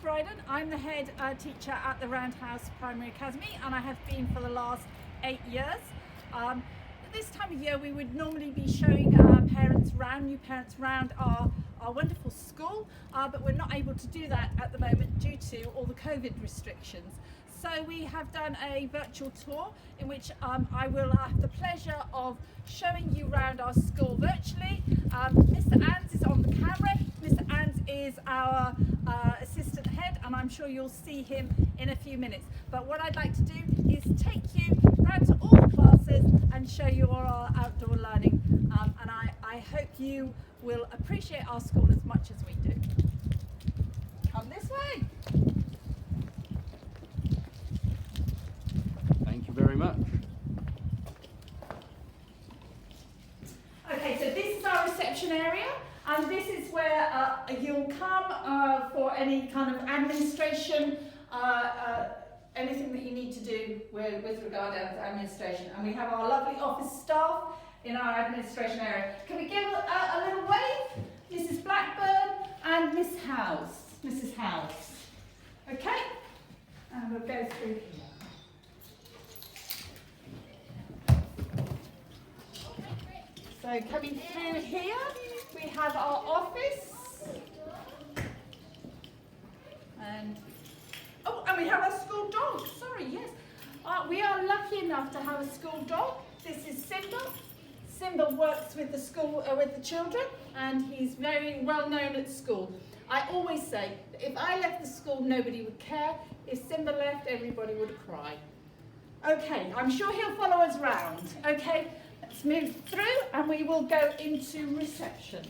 Dryden. I'm the head teacher at the Roundhouse Primary Academy, and I have been for the last 8 years. This time of year we would normally be showing new parents round our wonderful school, but we're not able to do that at the moment due to all the COVID restrictions. So we have done a virtual tour in which I will have the pleasure of showing you around our school virtually. Mr. Ans is on the camera. Mr. Ans is our assistant head, and I'm sure you'll see him in a few minutes. But what I'd like to do is take you round to all the classes and show you all our outdoor learning. And I hope you will appreciate our school as much as we do. Come this way. Thank you very much. Okay, so this is our reception area, and this is where you'll come for any kind of administration, anything that you need to do with regard to administration. And we have our lovely office staff in our administration area. Can we give a little wave? Mrs. Blackburn and Mrs. House. Okay? And we'll go through here. So coming through here, we have our office. And we have a school dog. Sorry, yes. We are lucky enough to have a school dog. This is Simba. Simba works with the school, with the children, and he's very well known at school. I always say, if I left the school, nobody would care. If Simba left, everybody would cry. Okay, I'm sure he'll follow us round. Okay, let's move through, and we will go into reception.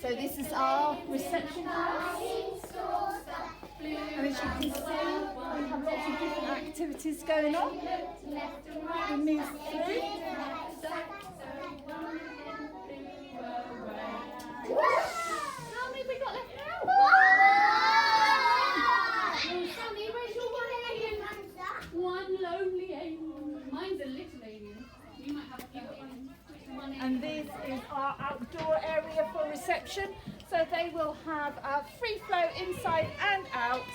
So this is our reception house. And as you can see, we have lots of different activities going on. We move through. How many have we got left now? Sammy, where's your one alien? One lonely alien. Mine's a little alien. You might have a few ones. And this is our outdoor area for reception. So they will have free flow inside and out.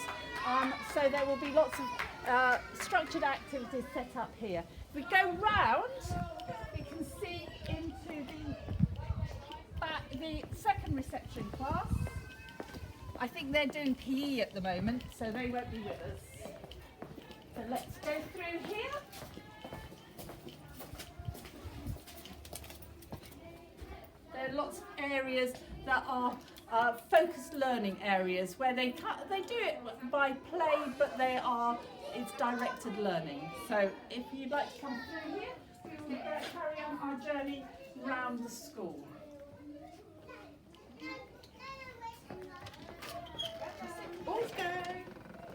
So there will be lots of structured activities set up here. If we go round, we can see into the second reception class. I think they're doing PE at the moment, so they won't be with us. So let's go through here. There are lots of areas that are focused learning areas where they do it by play, but it's directed learning. So if you'd like to come through here, we will carry on our journey around the school. Boys go.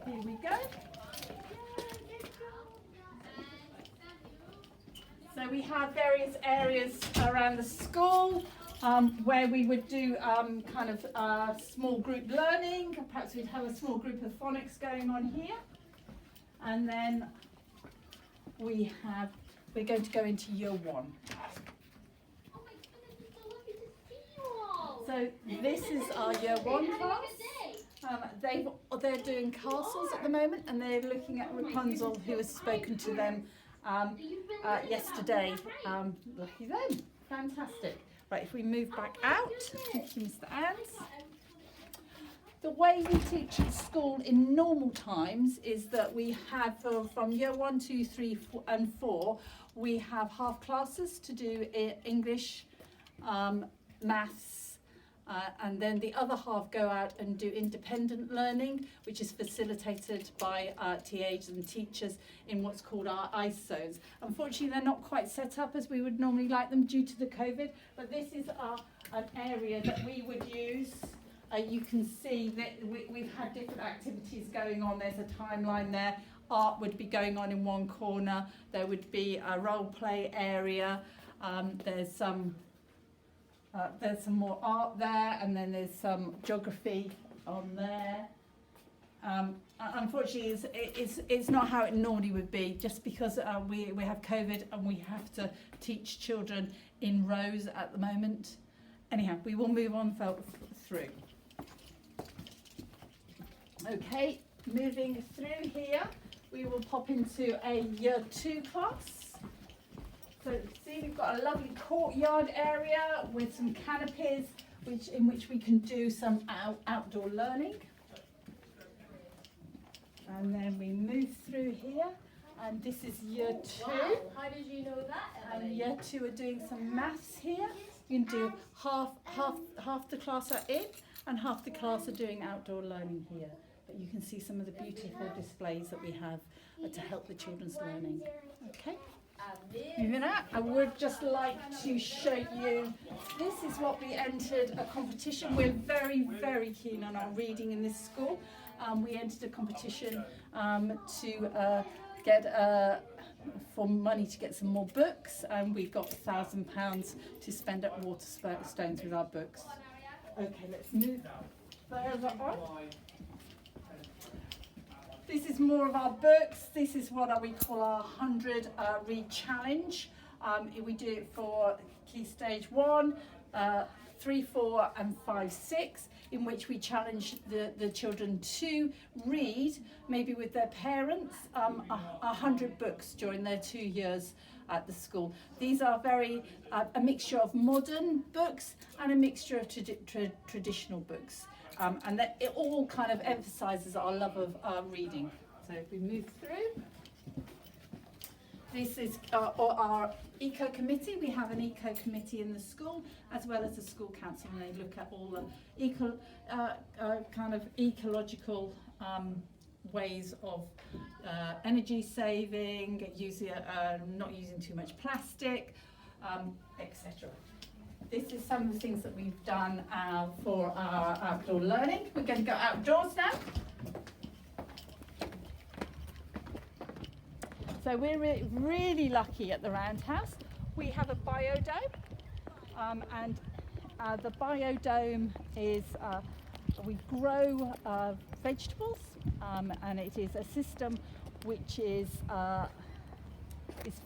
Here we go. So we have various areas around the school where we would do kind of small group learning. Perhaps we'd have a small group of phonics going on here. And then we're going to go into year 1. So this is our year 1 class. They're doing castles at the moment, and they're looking at Rapunzel, who has spoken to them yesterday. Lucky them. Fantastic. Right, if we move back out, thank you, Mr. Ans. The way we teach at school in normal times is that we have, from year 1, 2, 3, 4, and 4, we have half classes to do English, maths, and then the other half go out and do independent learning, which is facilitated by TAs and teachers in what's called our ICE zones. Unfortunately, they're not quite set up as we would normally like them due to the COVID, but this is an area that we would use. You can see that we've had different activities going on. There's a timeline there. Art would be going on in one corner. There would be a role play area. There's some more art there, and then there's some geography on there. Unfortunately, it's not how it normally would be, just because we have COVID and we have to teach children in rows at the moment. Anyhow, we will move on through. Okay, moving through here, we will pop into a year 2 class. So see, we've got a lovely courtyard area with some canopies in which we can do some outdoor learning. And then we move through here, and this is year 2. Wow. How did you know that, Emily? And year 2 are doing some maths here. You can do half the class are in and half the class are doing outdoor learning here. But you can see some of the beautiful displays that we have to help the children's learning. Okay. Moving on, I would just like to show you, this is what we entered a competition. We're very, very keen on our reading in this school. We entered a competition to get for money to get some more books, and we got £1,000 to spend at Waterstones with our books. Okay, let's move further on. This is more of our books. This is what we call our 100 read challenge. We do it for Key Stage 1, 3, 4 and 5, 6, in which we challenge the children to read, maybe with their parents, 100 books during their 2 years at the school. These are a mixture of modern books and a mixture of traditional books. And that it all kind of emphasises our love of reading. So if we move through, this is our eco committee. We have an eco committee in the school as well as the school council, and they look at all the kind of ecological ways of energy saving, not using too much plastic, etc. This is some of the things that we've done for our outdoor learning. We're going to go outdoors now. So we're really lucky at the Roundhouse. We have a biodome, and the biodome is, we grow vegetables, and it is a system which is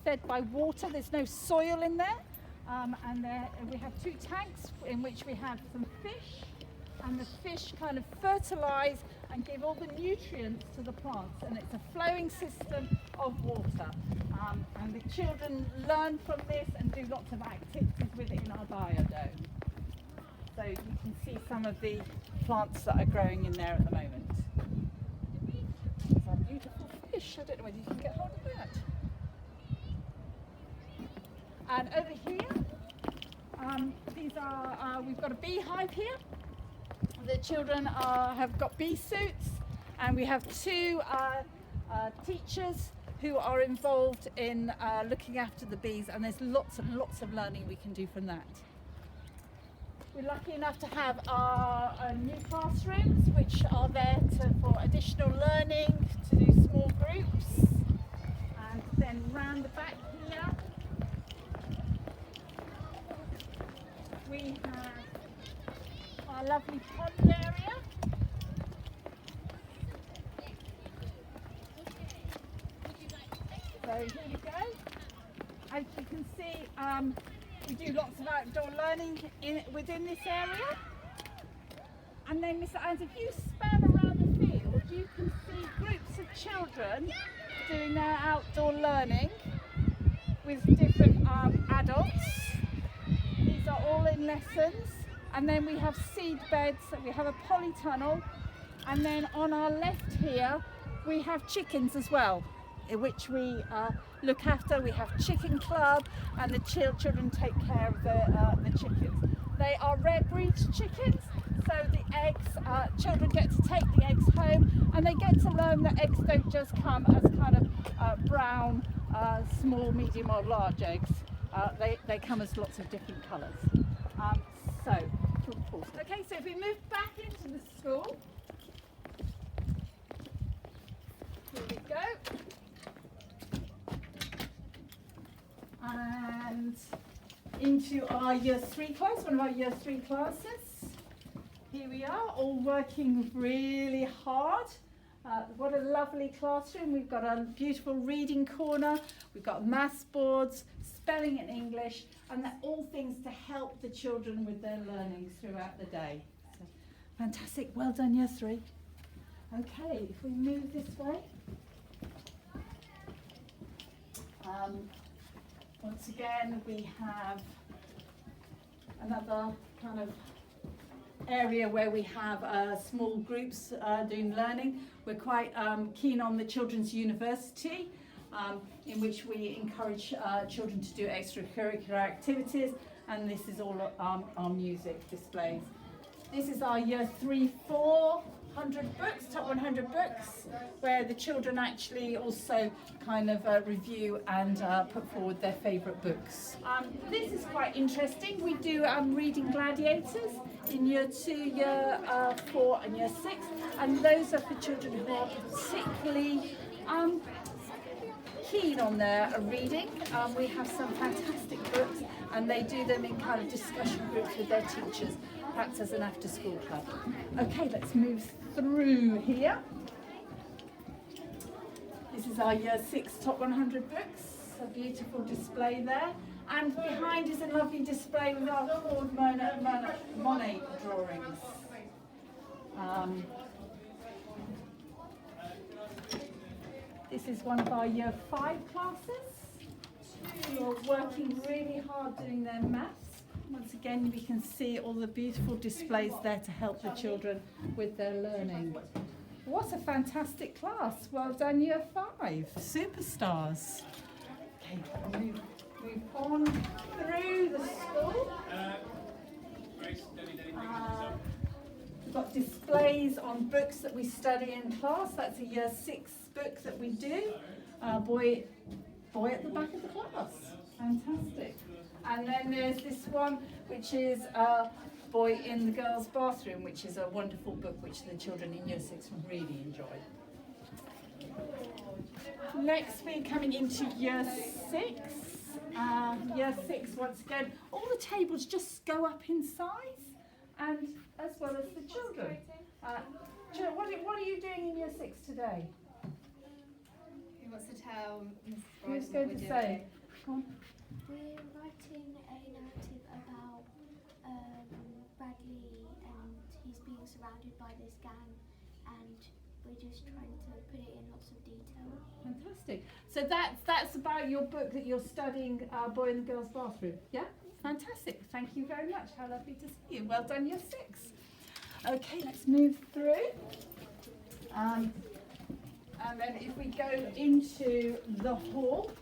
fed by water. There's no soil in there. And we have 2 tanks in which we have some fish, and the fish kind of fertilise and give all the nutrients to the plants, and it's a flowing system of water. And the children learn from this and do lots of activities with it in our biodome. So you can see some of the plants that are growing in there at the moment. These are beautiful fish. I don't know whether you can get hold of that. And over here, we've got a beehive here. The children have got bee suits, and we have 2 teachers who are involved in looking after the bees, and there's lots and lots of learning we can do from that. We're lucky enough to have our new classrooms, which are there for additional learning, to do small groups, and then round the back here, we have our lovely pond area. So here we go. As you can see, we do lots of outdoor learning within this area. And then, Mr. Annes, if you span around the field, you can see groups of children doing their outdoor learning with different adults. These are all in lessons. And then we have seed beds, so we have a polytunnel. And then on our left here, we have chickens as well, which we look after. We have chicken club, and the children take care of the chickens. They are rare breed chickens, so the eggs, children get to take the eggs home, and they get to learn that eggs don't just come as kind of brown, small, medium or large eggs. They come as lots of different colours. Okay, so if we move back into the school, here we go. And into our year 3 class, one of our year 3 classes. Here we are, all working really hard. What a lovely classroom. We've got a beautiful reading corner, we've got maths boards, spelling and English, and they're all things to help the children with their learning throughout the day. So, fantastic, well done year 3. Okay, if we move this way. Once again, we have another kind of area where we have small groups doing learning. We're quite keen on the Children's University, in which we encourage children to do extracurricular activities, and this is all our music displays. This is our year 3-4 100 books, top 100 books, where the children actually also kind of review and put forward their favourite books. This is quite interesting. We do reading gladiators in year 2, year 4 and year 6, and those are for children who are particularly keen on their reading. We have some fantastic books, and they do them in kind of discussion groups with their teachers, perhaps as an after school club. Okay, let's move through here. This is our year 6 top 100 books, a beautiful display there. And behind is a lovely display with our Claude Monet drawings. This is one of our year 5 classes who are working really hard doing their maths. Once again, we can see all the beautiful displays there to help the children with their learning. What a fantastic class. Well done, year 5. Superstars. Okay, move on through the school. We've got displays on books that we study in class. That's a year 6 book that we do. Boy at the back of the class. Fantastic. And then there's this one, which is Boy in the Girls' Bathroom, which is a wonderful book which the children in year 6 really enjoy. Next, we're coming into year 6. Year 6, once again, all the tables just go up in size, and as well as the children. What are you doing in year 6 today? Who wants to tell Mrs. Who's going to say? Come on. We're writing a narrative about Bradley, and he's being surrounded by this gang, and we're just trying to put it in lots of detail. Fantastic. So that's about your book that you're studying, Boy in the Girls' Bathroom. Yeah? Fantastic. Thank you very much. How lovely to see you. Well done, year 6. Okay, let's move through. And then if we go into the hall,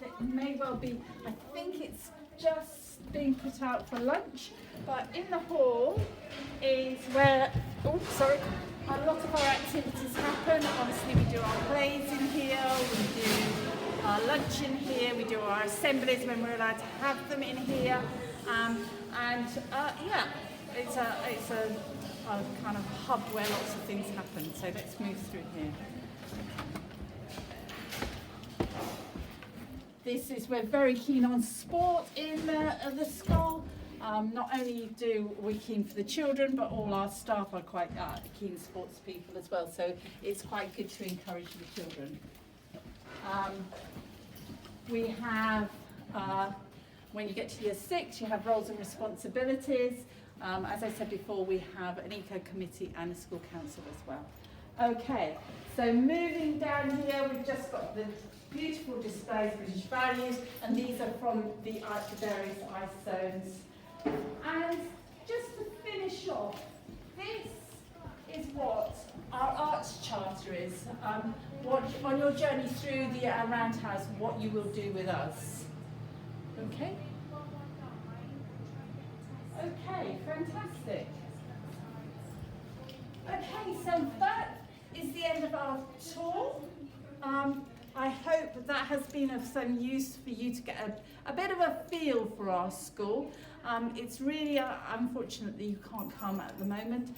it may well be, I think it's just being put out for lunch, but in the hall is where, a lot of our activities happen. Obviously we do our plays in here, we do our lunch in here, we do our assemblies when we're allowed to have them in here, it's a kind of hub where lots of things happen. So let's move through here. We're very keen on sport in the school. Not only do we keen for the children, but all our staff are quite keen sports people as well. So it's quite good to encourage the children. We have, when you get to year 6, you have roles and responsibilities. As I said before, we have an eco committee and a school council as well. Okay, so moving down here, we've just got the beautiful displays of British values, and these are from the various ice zones. And just to finish off, this is what our arts charter is. What on your journey through the Roundhouse, what you will do with us. Okay? Okay, fantastic. Okay, so that is the end of our tour. I hope that has been of some use for you to get a bit of a feel for our school. It's really unfortunate that you can't come at the moment.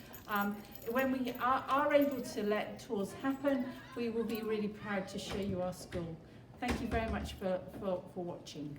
When we are able to let tours happen, we will be really proud to show you our school. Thank you very much for watching.